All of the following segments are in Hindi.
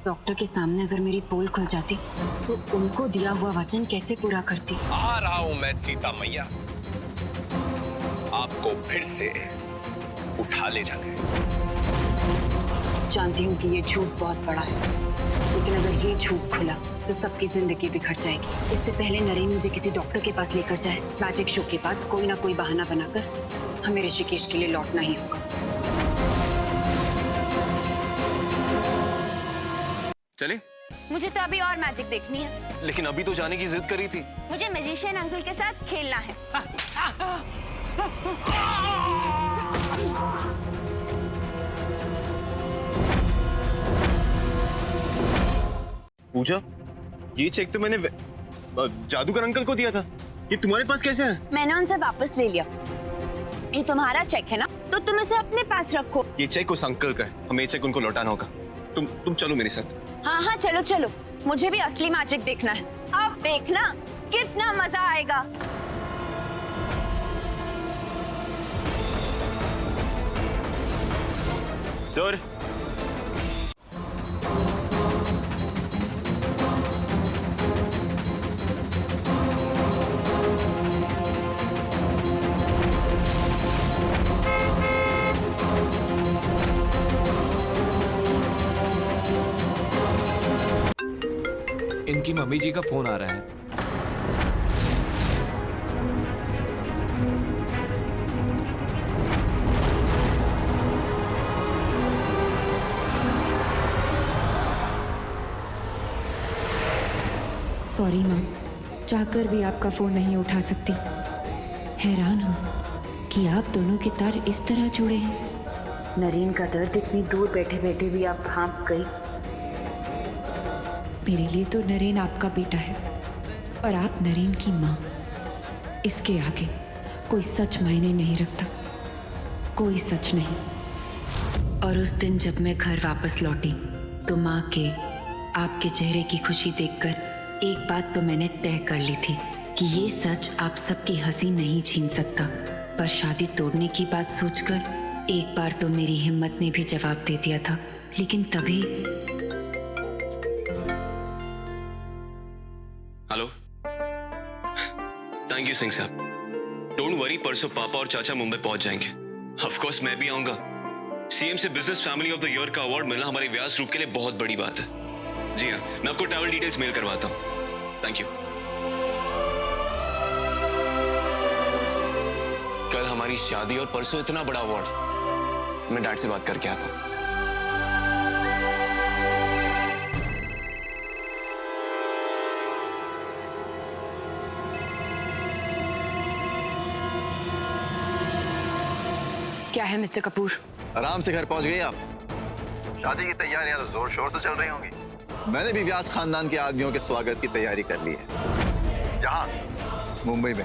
डॉक्टर के सामने अगर मेरी पोल खुल जाती तो उनको दिया हुआ वचन कैसे पूरा करती। आ रहा हूं मैं सीता मैया, आपको फिर से उठा ले जाने। जानती हूँ कि ये झूठ बहुत बड़ा है, लेकिन अगर ये झूठ खुला तो सबकी जिंदगी बिखर जाएगी। इससे पहले नरेन मुझे किसी डॉक्टर के पास लेकर जाए। मैजिक शो के बाद कोई ना कोई बहाना बनाकर हमें ऋषिकेश के लिए लौटना ही होगा। चले? मुझे तो अभी और मैजिक देखनी है। लेकिन अभी तो जाने की जिद करी थी। मुझे मैजिशियन अंकल के साथ खेलना है। पूजा, ये चेक तो मैंने जादूगर अंकल को दिया था। ये तुम्हारे पास कैसे है? मैंने उनसे वापस ले लिया। ये तुम्हारा चेक है ना, तो तुम इसे अपने पास रखो। ये चेक उस अंकल का है, हमें ये चेक उनको लौटाना होगा। तुम चलो मेरे साथ। हाँ हाँ चलो चलो, मुझे भी असली मैजिक देखना है। अब देखना कितना मजा आएगा। सर, इनकी मम्मी जी का फोन आ रहा है। सॉरी माँ, चाहकर भी आपका फोन नहीं उठा सकती। हैरान हूँ कि आप दोनों के तार इस तरह जुड़े हैं। नरेन का दर्द इतनी दूर बैठे बैठे भी आप भांप गई। मेरे लिए तो नरेन आपका बेटा है और आप नरेन की माँ। इसके आगे कोई सच मायने नहीं रखता, कोई सच नहीं। और उस दिन जब मैं घर वापस लौटी तो माँ के आपके चेहरे की खुशी देखकर एक बात तो मैंने तय कर ली थी कि ये सच आप सबकी हंसी नहीं छीन सकता। पर शादी तोड़ने की बात सोचकर एक बार तो मेरी हिम्मत ने भी जवाब दे दिया था, लेकिन तभी। हेलो, थैंक यू सिंह साहब। डोंट वरी, परसों पापा और चाचा मुंबई पहुंच जाएंगे। ऑफ कोर्स मैं भी आऊंगा। सीएम से business family of the year का अवार्ड मिलना हमारे व्यास ग्रुप के लिए बहुत बड़ी बात है। जी हाँ, मैं आपको ट्रैवल डिटेल्स मेल करवाता हूँ। Thank you. कल हमारी शादी और परसों इतना बड़ा अवार्ड। मैं डैड से बात करके आता हूँ। क्या है मिस्टर कपूर? आराम से घर पहुंच गई आप? शादी की तैयारियां तो जोर शोर से चल रही होंगी। मैंने भी व्यास खानदान के आदमियों के स्वागत की तैयारी कर ली है। जहां? मुंबई में।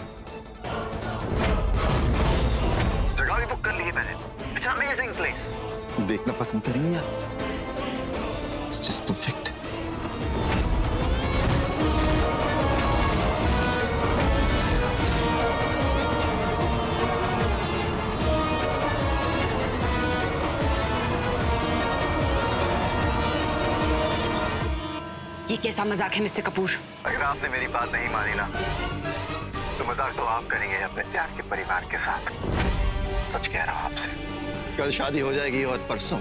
जगह भी बुक कर ली है मैंने। It's amazing place. देखना पसंद करेंगे आप? It's just perfect. ये कैसा मजाक है मिस्टर कपूर? अगर आपने मेरी बात नहीं मानी ना तो मजाक तो आप करेंगे अपने प्यार के परिवार के साथ। सच कह रहा हूं आपसे। कल शादी हो जाएगी और परसों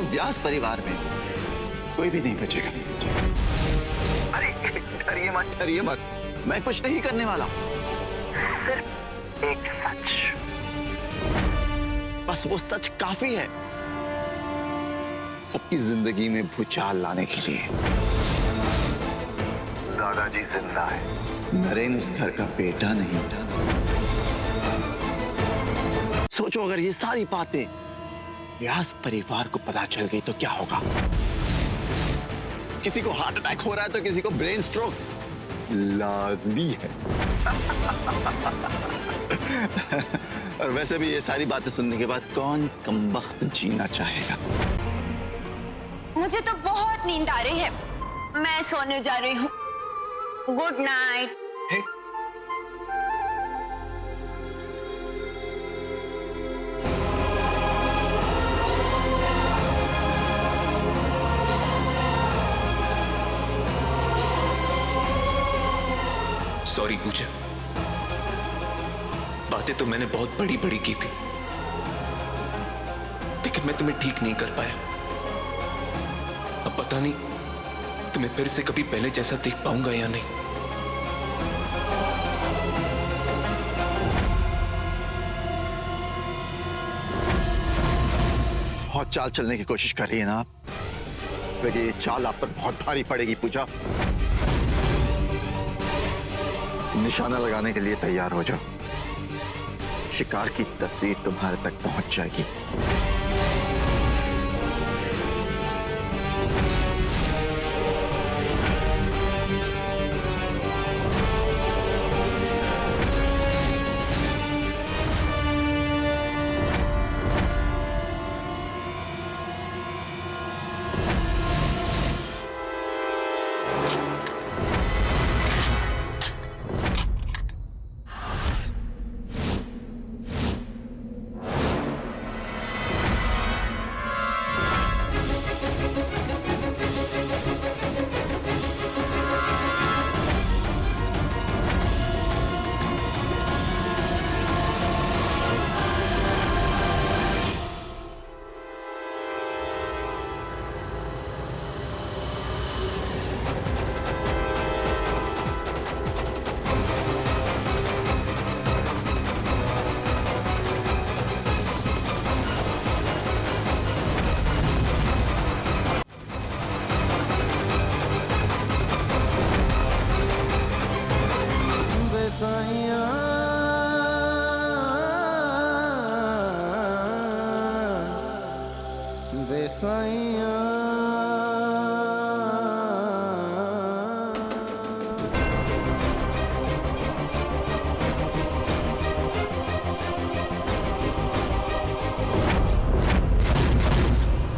व्यास परिवार में कोई भी नहीं बचेगा। अरे डरिए मत, मैं कुछ नहीं करने वाला। सिर्फ एक सच, बस वो सच काफी है सबकी जिंदगी में भूचाल लाने के लिए। दादाजी जिंदा है, नरेन उस घर का बेटा नहीं। सोचो अगर ये सारी बातें व्यास परिवार को पता चल गई तो क्या होगा? किसी को हार्ट अटैक हो रहा है तो किसी को ब्रेन स्ट्रोक लाजमी है। और वैसे भी ये सारी बातें सुनने के बाद कौन कमबख्त जीना चाहेगा? मुझे तो बहुत नींद आ रही है, मैं सोने जा रही हूँ। Good night. सॉरी पूजा, बातें तो मैंने बहुत बड़ी बड़ी की थी, लेकिन मैं तुम्हें ठीक नहीं कर पाया। अब पता नहीं तुम्हें फिर से कभी पहले जैसा देख पाऊंगा या नहीं। बहुत चाल चलने की कोशिश कर रही है ना आप, लेकिन ये चाल आप पर बहुत भारी पड़ेगी पूजा। निशाना लगाने के लिए तैयार हो जाओ, शिकार की तस्वीर तुम्हारे तक पहुंच जाएगी।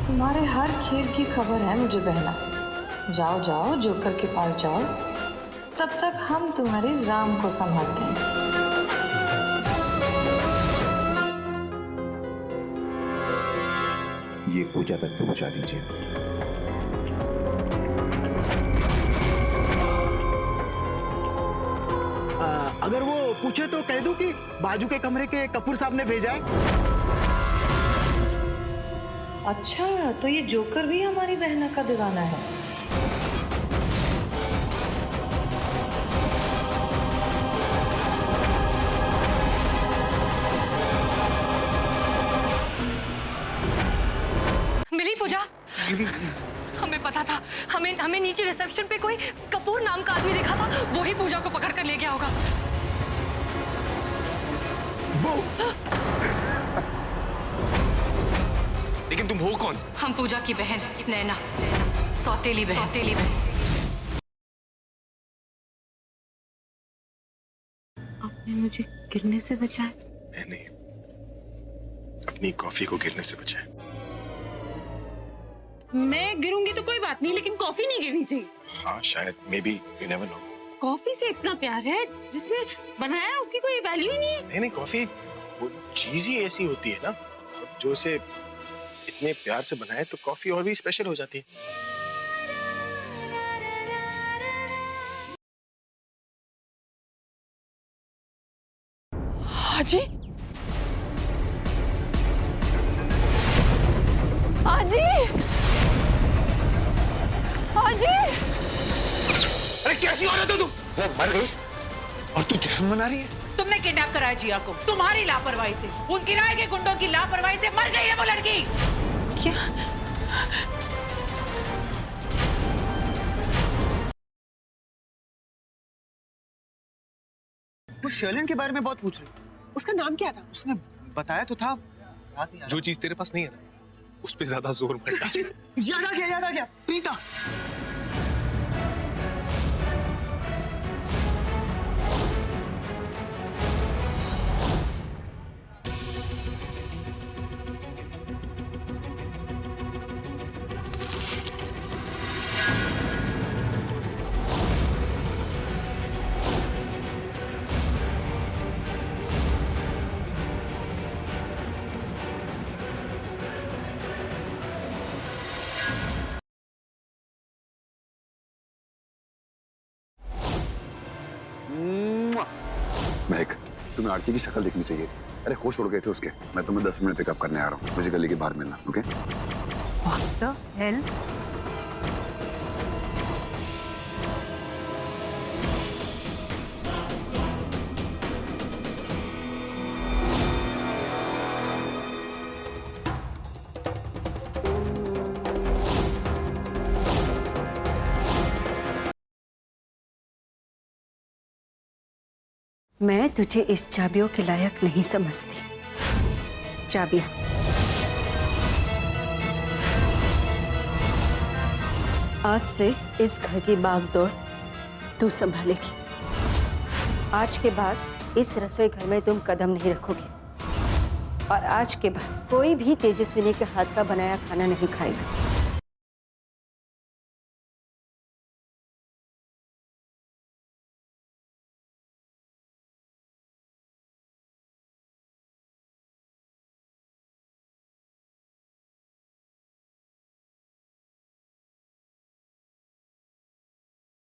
तुम्हारे हर खेल की खबर है मुझे बहना। जाओ जाओ जोकर के पास जाओ, तब तक हम तुम्हारे राम को संभालते हैं। ये पूजा तक पहुंचा दीजिए। अगर वो पूछे तो कह दूं कि बाजू के कमरे के कपूर साहब ने भेजा है। अच्छा, तो ये जोकर भी हमारी बहना का दीवाना है। मिली पूजा? हमें पता था, हमें नीचे रिसेप्शन पे कोई कपूर नाम का आदमी देखा था, वही पूजा को पकड़ कर ले गया होगा। लेकिन तुम हो कौन? हम पूजा की बहन नैना, सौतेली बहन। आपने मुझे गिरने से बचाया। मैंने अपनी कॉफी को गिरने से बचाया। मैं गिरूंगी तो कोई बात नहीं, लेकिन कॉफी नहीं गिरनी चाहिए। हाँ शायद, may be, you never know. Coffee से इतना प्यार है, जिसने बनाया उसकी कोई वैल्यू ही नहीं है। नहीं, कॉफी वो चीज ही ऐसी होती है ना, जो उसे इतने प्यार से बनाए तो कॉफी और भी स्पेशल हो जाती है। हाजी, हाजी, हाजी! अरे कैसी औरत हो तुम? वो मर गई और तू जश्न मना रही है? तुमने किडनैप कराया जिया को, तुम्हारी लापरवाही से, उन किराए के गुंडों की लापरवाही से मर गई है वो लड़की। क्या? वो शर्लिन के बारे में बहुत पूछ रही। उसका नाम क्या था? उसने बताया तो था। जो चीज तेरे पास नहीं है ना, उस पे ज्यादा जोर मत डाल। याद आ गया, प्रीता। तुम्हें आरती की शक्ल देखनी चाहिए। अरे होश उड़ गए थे उसके। मैं तुम्हें 10 मिनट पिकअप करने आ रहा हूँ, मुझे गली के बाहर मिलना। ओके? What the hell? मैं तुझे इस चाबियों के लायक नहीं समझती। चाबियां आज से इस घर की बागडोर तू संभालेगी। आज के बाद इस रसोई घर में तुम कदम नहीं रखोगी और आज के बाद कोई भी तेजस्विनी के हाथ का बनाया खाना नहीं खाएगा।